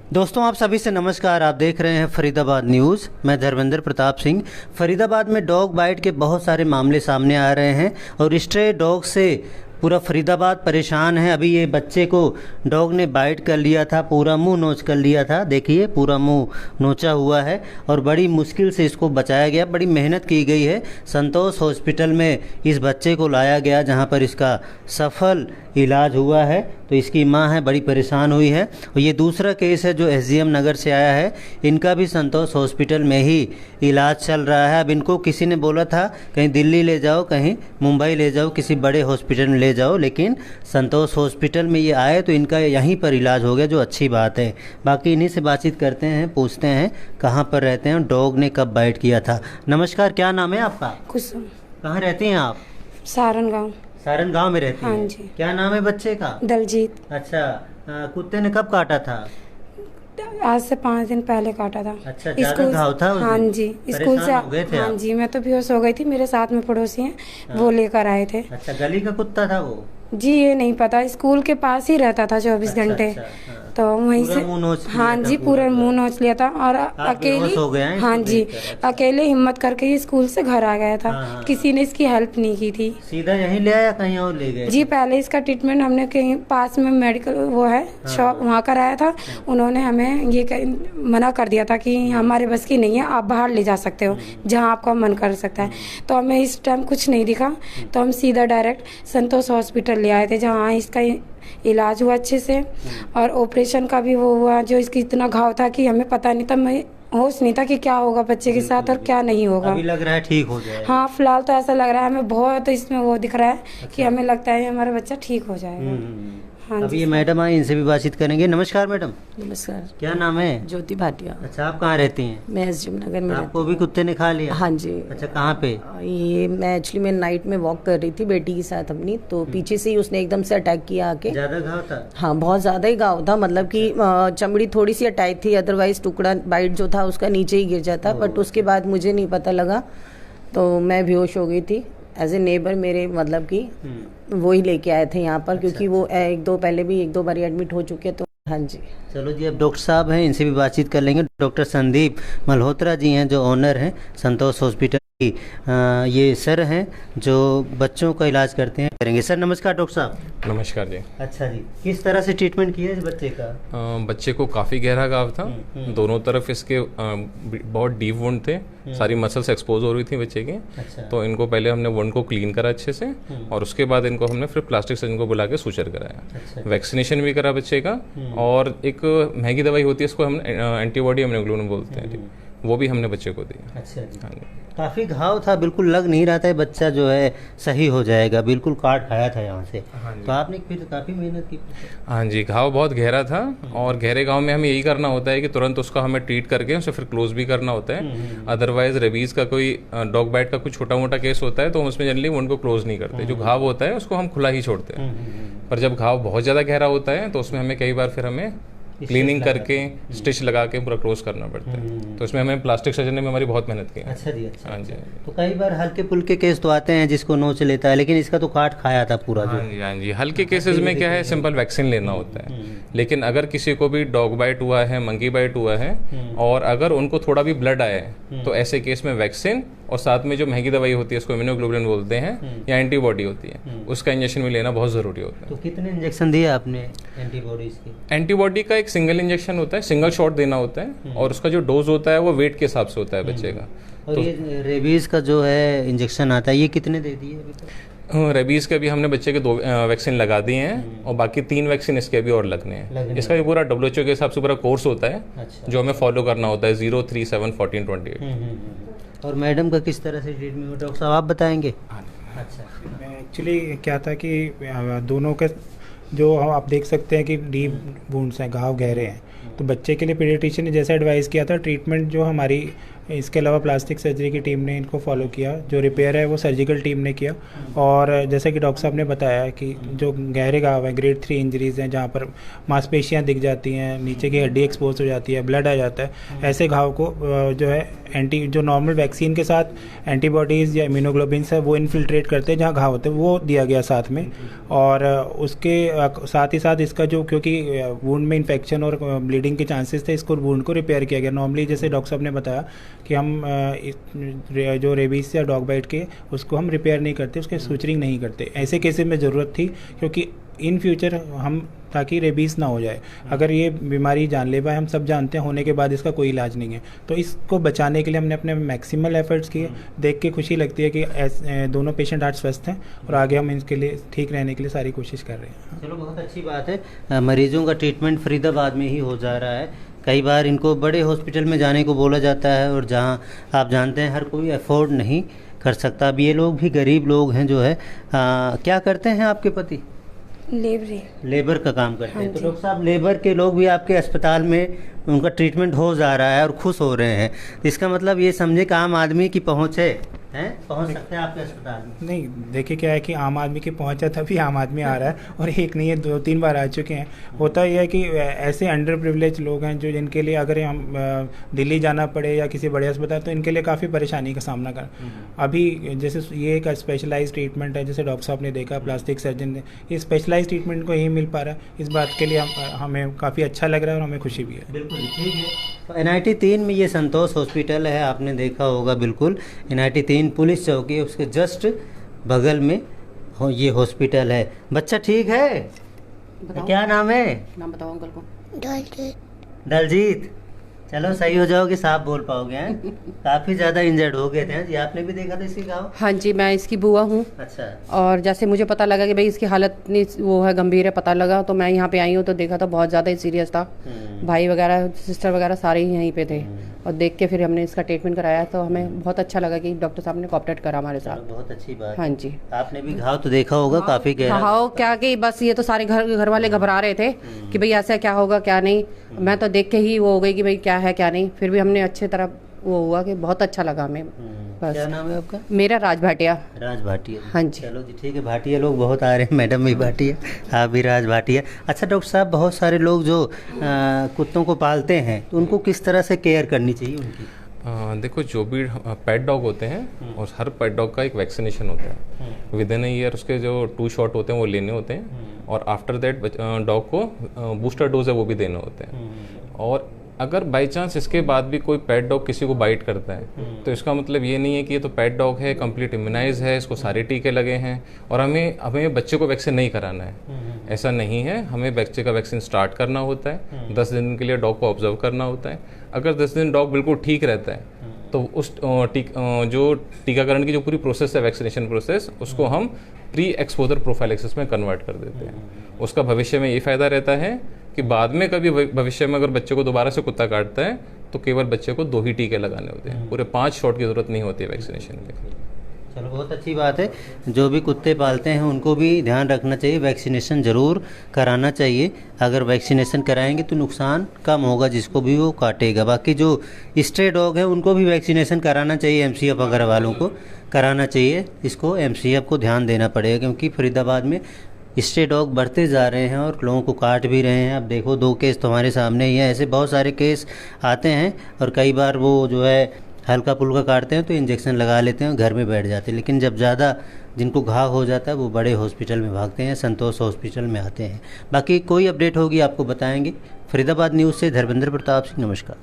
दोस्तों आप सभी से नमस्कार। आप देख रहे हैं फरीदाबाद न्यूज़। मैं धर्मेंद्र प्रताप सिंह। फरीदाबाद में डॉग बाइट के बहुत सारे मामले सामने आ रहे हैं और स्ट्रे डॉग से पूरा फरीदाबाद परेशान है। अभी ये बच्चे को डॉग ने बाइट कर लिया था, पूरा मुंह नोच कर लिया था। देखिए पूरा मुंह नोचा हुआ है और बड़ी मुश्किल से इसको बचाया गया, बड़ी मेहनत की गई है। संतोष हॉस्पिटल में इस बच्चे को लाया गया जहां पर इसका सफल इलाज हुआ है। तो इसकी मां है बड़ी परेशान हुई है। और ये दूसरा केस है जो एसडीएम नगर से आया है। इनका भी संतोष हॉस्पिटल में ही इलाज चल रहा है। अब इनको किसी ने बोला था कहीं दिल्ली ले जाओ, कहीं मुंबई ले जाओ, किसी बड़े हॉस्पिटल में ले जाओ, लेकिन संतोष हॉस्पिटल में ये आए तो इनका यहीं पर इलाज हो गया, जो अच्छी बात है। बाकी इन्हीं से बातचीत करते हैं, पूछते हैं कहाँ पर रहते हैं, डॉग ने कब बाइट किया था। नमस्कार, क्या नाम है आपका? कुसुम। कहाँ रहती हैं आप? सारण गाँव। सारण गांव में रहती हैं? हाँ जी। क्या नाम है बच्चे का? दलजीत। अच्छा, कुत्ते ने कब काटा था? आज से 5 दिन पहले काटा था। अच्छा, ज्यादा घाव था उसमें? हाँ जी, स्कूल से। हो गए थे हाँ आप? जी, मैं तो बेहोश हो गई थी। मेरे साथ में पड़ोसी हैं, वो लेकर आए थे। अच्छा, गली का कुत्ता था वो? जी ये नहीं पता, स्कूल के पास ही रहता था 24 घंटे। हाँ। तो वहीं पूरा से मुंह नोच लिया हाँ था जी, पूरा मुंह नोच लिया था और बेहोश हो गए हैं अकेले। इसको हाँ जी, देखकर? अच्छा। अकेले हिम्मत करके ये स्कूल से घर आ गया था। हाँ। किसी ने इसकी हेल्प नहीं की थी। सीधा यहीं ले आया, कहीं और ले गए? जी पहले इसका ट्रीटमेंट हमने कहीं पास में मेडिकल वो है शॉप, वहाँ कराया था। उन्होंने हमें मना कर दिया था कि हमारे बस की नहीं है, आप बाहर ले जा सकते हो जहाँ आपका मन कर सकता है। तो हमें इस टाइम कुछ नहीं दिखा, तो हम सीधा डायरेक्ट संतोष हॉस्पिटल ले आए थे, जहाँ इसका इलाज हुआ अच्छे से। और ऑपरेशन का भी वो हुआ, जो इसकी इतना घाव था कि हमें पता नहीं था, मैं होश नहीं था कि क्या होगा बच्चे के साथ और क्या नहीं होगा। अभी लग रहा है ठीक हो जाएगा? हाँ फिलहाल तो ऐसा लग रहा है हमें, बहुत इसमें वो दिख रहा है कि हमें लगता है हमारा बच्चा ठीक हो जाएगा। हाँ अभी जी। ये मैडम आई, इनसे भी बातचीत करेंगे। नमस्कार मैडम, नमस्कार। क्या नाम है? ज्योति भाटिया। अच्छा, आप कहाँ रहती हैं? मैं एसडीएम नगर में आपको भी कुत्ते ने खा लिया? हाँ जी। अच्छा, कहाँ पे? ये मैं नाइट में वॉक कर रही थी बेटी के साथ अपनी, तो पीछे से ही उसने एकदम से अटैक किया आके। ज्यादा घाव था? हाँ बहुत ज्यादा ही घाव था, मतलब कि चमड़ी थोड़ी सी अटैक थी, अदरवाइज टुकड़ा बाइट जो था उसका नीचे ही गिर जाता। बट उसके बाद मुझे नहीं पता लगा, तो मैं बेहोश हो गई थी। एज ए नेबर मेरे, मतलब कि वो ही लेके आए थे यहाँ पर, क्योंकि वो एक दो बार एडमिट हो चुके। तो हाँ जी। चलो जी, अब डॉक्टर साहब हैं, इनसे भी बातचीत कर लेंगे। डॉक्टर संदीप मल्होत्रा जी हैं, जो ओनर हैं संतोष हॉस्पिटल की। ये सर हैं जो बच्चों का इलाज करते हैं, करेंगे। सर नमस्कार। डॉक्टर साहब नमस्कार जी। अच्छा जी, किस तरह से ट्रीटमेंट किया इस बच्चे का? बच्चे को काफ़ी गहरा घाव था, दोनों तरफ इसके बहुत डीप वुंड थे, सारी मसल्स एक्सपोज हो रही थी बच्चे की। अच्छा। तो इनको पहले हमने वुंड को क्लीन करा अच्छे से, और उसके बाद इनको हमने फिर प्लास्टिक सर्जन को बुला के सूचर कराया। अच्छा। वैक्सीनेशन भी करा बच्चे का, और एक महंगी दवाई होती है, इसको हम एंटीबॉडी इम्यूनोग्लोबुलिन बोलते हैं, वो भी हमने बच्चे को दी। अच्छा जी। हाँ जी। काफ़ी घाव था, बिल्कुल लग नहीं रहा था बच्चा जो है सही हो जाएगा, बिल्कुल काट खाया था यहाँ से। तो आपने फिर काफ़ी मेहनत की? हाँ जी, घाव बहुत गहरा था, और गहरे घाव में हमें यही करना होता है कि तुरंत उसका हमें ट्रीट करके उसे फिर क्लोज भी करना होता है। अदरवाइज रेबीज का कोई डॉग बाइट का कोई छोटा मोटा केस होता है तो हम उसमें जनरली वुंड को क्लोज नहीं करते। जो घाव होता है उसको हम खुला ही छोड़ते हैं। पर जब घाव बहुत ज़्यादा गहरा होता है तो उसमें हमें कई बार फिर हमें क्लीनिंग करके स्टिच लगा के पूरा क्लोज करना पड़ता है। तो इसमें हमें प्लास्टिक सर्जन में हमारी बहुत मेहनत की है। अच्छा जी। अच्छा। हाँ जी। तो कई बार हल्के फुल्के केस तो आते हैं जिसको नोच लेता है, लेकिन इसका तो काट खाया था पूरा जो। हाँ जी, हाँ जी। हल्के केसेस में क्या है, सिंपल वैक्सीन लेना होता है। लेकिन अगर किसी को भी डॉग बाइट हुआ है, मंकी बाइट हुआ है, और अगर उनको थोड़ा भी ब्लड आया है, तो ऐसे केस में वैक्सीन और साथ में जो महंगी दवाई होती है, उसको इम्यूनोग्लोबुलिन बोलते हैं, या एंटीबॉडी होती है, उसका इंजेक्शन भी लेना बहुत ज़रूरी होता है। तो कितने इंजेक्शन दिए आपने एंटीबॉडीज के? एंटीबॉडी का एक सिंगल इंजेक्शन होता है, सिंगल शॉट देना होता है, और उसका जो डोज होता है वो वेट के हिसाब से होता है बच्चे का। और ये रेबीज का जो है इंजेक्शन आता है, ये कितने दे दिए अभी तक? रेबीज के भी हमने बच्चे के 2 वैक्सीन लगा दिए हैं, और बाकी 3 वैक्सीन इसके भी और लगने हैं। इसका भी पूरा WHO के हिसाब से पूरा कोर्स होता है। अच्छा। जो हमें फॉलो करना होता है, 0, 3, 7, 14, 28। और मैडम का किस तरह से ट्रीटमेंट हो, डॉक्टर साहब आप बताएंगे? अच्छा, एक्चुअली क्या था कि दोनों के जो आप देख सकते हैं कि डीप वुंड्स हैं, घाव गहरे हैं। तो बच्चे के लिए पीडियाट्रिशियन ने जैसा एडवाइस किया था, ट्रीटमेंट जो हमारी इसके अलावा प्लास्टिक सर्जरी की टीम ने इनको फॉलो किया, जो रिपेयर है वो सर्जिकल टीम ने किया। और जैसे कि डॉक्टर साहब ने बताया कि जो गहरे घाव हैं, ग्रेड 3 इंजरीज़ हैं, जहाँ पर मांसपेशियाँ दिख जाती हैं, नीचे की हड्डी एक्सपोज हो जाती है, ब्लड आ जाता है, ऐसे घाव को जो है जो नॉर्मल वैक्सीन के साथ एंटीबॉडीज़ या इम्यूनोग्लोबिन्स है वो इन्फिल्ट्रेट करते हैं जहाँ घाव होते हैं, वो दिया गया साथ में। और उसके साथ ही साथ इसका जो, क्योंकि वुंड में इन्फेक्शन और ब्लीडिंग के चांसेस थे, इसको वुंड को रिपेयर किया गया। नॉर्मली जैसे डॉक्टर साहब ने बताया कि हम जो रेबीज या डॉग बाइट के उसको हम रिपेयर नहीं करते, उसके सूचरिंग नहीं करते। ऐसे केसेस में ज़रूरत थी क्योंकि इन फ्यूचर हम, ताकि रेबीज़ ना हो जाए। अगर ये बीमारी जानलेवा है, हम सब जानते हैं, होने के बाद इसका कोई इलाज नहीं है, तो इसको बचाने के लिए हमने अपने मैक्सिमल एफर्ट्स किए। देख के खुशी लगती है कि दोनों पेशेंट आज स्वस्थ हैं और आगे हम इनके लिए ठीक रहने के लिए सारी कोशिश कर रहे हैं। चलो, बहुत अच्छी बात है। मरीजों का ट्रीटमेंट फरीदाबाद में ही हो जा रहा है। कई बार इनको बड़े हॉस्पिटल में जाने को बोला जाता है और जहाँ आप जानते हैं हर कोई अफोर्ड नहीं कर सकता। अब ये लोग भी गरीब लोग हैं जो है। क्या करते हैं आपके पति? लेबर का काम करते हैं। तो डॉक्टर साहब, लेबर के लोग भी आपके अस्पताल में उनका ट्रीटमेंट हो जा रहा है और खुश हो रहे हैं, तो इसका मतलब ये समझे कि आम आदमी की पहुँच है, पहुँच सकते हैं आपके अस्पताल में? नहीं, देखिए क्या है कि आम आदमी की पहुँच है तभी आम आदमी आ रहा है, और एक नहीं है 2-3 बार आ चुके हैं। होता यह है कि ऐसे अंडर प्रिविलेज लोग हैं जो, जिनके लिए अगर हम दिल्ली जाना पड़े या किसी बड़े अस्पताल, तो इनके लिए काफ़ी परेशानी का सामना कर। अभी जैसे ये एक स्पेशलाइज ट्रीटमेंट है, जैसे डॉक्टर साहब ने देखा, प्लास्टिक सर्जन ने, ये स्पेशलाइज ट्रीटमेंट को यही मिल पा रहा है। इस बात के लिए हमें काफ़ी अच्छा लग रहा है और हमें खुशी भी है। बिल्कुल ठीक है। तो NIT 3 में ये संतोष हॉस्पिटल है, आपने देखा होगा। बिल्कुल NIT 3 पुलिस चौकी, उसके जस्ट बगल में ये हॉस्पिटल है। बच्चा ठीक है? क्या नाम है? नाम बताओ अंकल को। दलजीत। चलो, सही हो जाओगे, साफ बोल पाओगे हैं? काफ़ी ज़्यादा इंजर्ड हो गए थे जी, आपने भी देखा था इसकी घाव? हाँ जी, मैं इसकी बुआ हूँ। अच्छा। और जैसे मुझे पता लगा कि भाई इसकी हालत इतनी वो है, गंभीर है, पता लगा तो मैं यहाँ पे आई हूँ, तो देखा तो बहुत ज़्यादा सीरियस था। भाई वगैरह, सिस्टर वगैरह सारे ही यहीं पे थे, और देख के फिर हमने इसका ट्रीटमेंट कराया, तो हमें बहुत अच्छा लगा कि डॉक्टर साहब ने कोऑपरेट करा हमारे साथ। बहुत अच्छी बात। हाँ जी। आपने भी घाव तो देखा होगा, काफ़ी गहरा घाव क्या कि बस ये तो सारे घर वाले घबरा रहे थे कि भाई ऐसा क्या होगा क्या नहीं। मैं तो देख के ही वो हो गई कि भाई क्या है क्या नहीं। फिर भी हमने अच्छे तरह वो हुआ कि बहुत अच्छा लगा हमें। बस। क्या नाम है आपका? मेरा राज भाटिया। राज भाटिया। हाँ जी। चलो जी, ठीक है। भाटिया लोग बहुत आ रहे हैं, मैडम भी भाटिया, आप भी राज भाटिया। अच्छा डॉक्टर साहब, बहुत सारे लोग जो कुत्तों को पालते हैं, तो उनको किस तरह से केयर करनी चाहिए उनकी? देखो, जो भी पेट डॉग होते हैं, और हर पेट डॉग का एक वैक्सीनेशन होता है। विद इन अ ईयर उसके जो 2 शॉट होते हैं वो लेने होते हैं, और आफ्टर दैट डॉग को बूस्टर डोज है वो भी देने होते हैं। और अगर बाई चांस इसके बाद भी कोई पेट डॉग किसी को बाइट करता है, तो इसका मतलब ये नहीं है कि ये तो पेट डॉग है, कंप्लीट इम्यूनाइज है, इसको सारे टीके लगे हैं और हमें बच्चे को वैक्सीन नहीं कराना है। ऐसा नहीं है, हमें बच्चे का वैक्सीन स्टार्ट करना होता है। 10 दिन के लिए डॉग को ऑब्जर्व करना होता है। अगर 10 दिन डॉग बिल्कुल ठीक रहता है, तो उस जो टीकाकरण की जो पूरी प्रोसेस है, वैक्सीनेशन प्रोसेस, उसको हम प्री एक्सपोजर प्रोफाइलैक्सिस में कन्वर्ट कर देते हैं। उसका भविष्य में ये फ़ायदा रहता है कि बाद में कभी भविष्य में अगर बच्चे को दोबारा से कुत्ता काटता है, तो केवल बच्चे को 2 ही टीके लगाने होते हैं, पूरे 5 शॉट की ज़रूरत नहीं होती है वैक्सीनेशन के। चलो, बहुत अच्छी बात है। जो भी कुत्ते पालते हैं उनको भी ध्यान रखना चाहिए, वैक्सीनेशन ज़रूर कराना चाहिए। अगर वैक्सीनेशन कराएंगे तो नुकसान कम होगा, जिसको भी वो काटेगा। बाकी जो स्ट्रे डॉग हैं उनको भी वैक्सीनेशन कराना चाहिए, MCF वगैरह वालों को कराना चाहिए। इसको MCF को ध्यान देना पड़ेगा, क्योंकि फरीदाबाद में स्ट्रे डॉग बढ़ते जा रहे हैं और लोगों को काट भी रहे हैं। अब देखो, 2 केस तुम्हारे सामने ही है, ऐसे बहुत सारे केस आते हैं। और कई बार वो जो है हल्का पुल्का काटते हैं तो इंजेक्शन लगा लेते हैं, घर में बैठ जाते हैं। लेकिन जब ज़्यादा जिनको घाव हो जाता है वो बड़े हॉस्पिटल में भागते हैं, संतोष हॉस्पिटल में आते हैं। बाकी कोई अपडेट होगी आपको बताएंगे। फरीदाबाद न्यूज़ से धर्मेंद्र प्रताप सिंह, नमस्कार।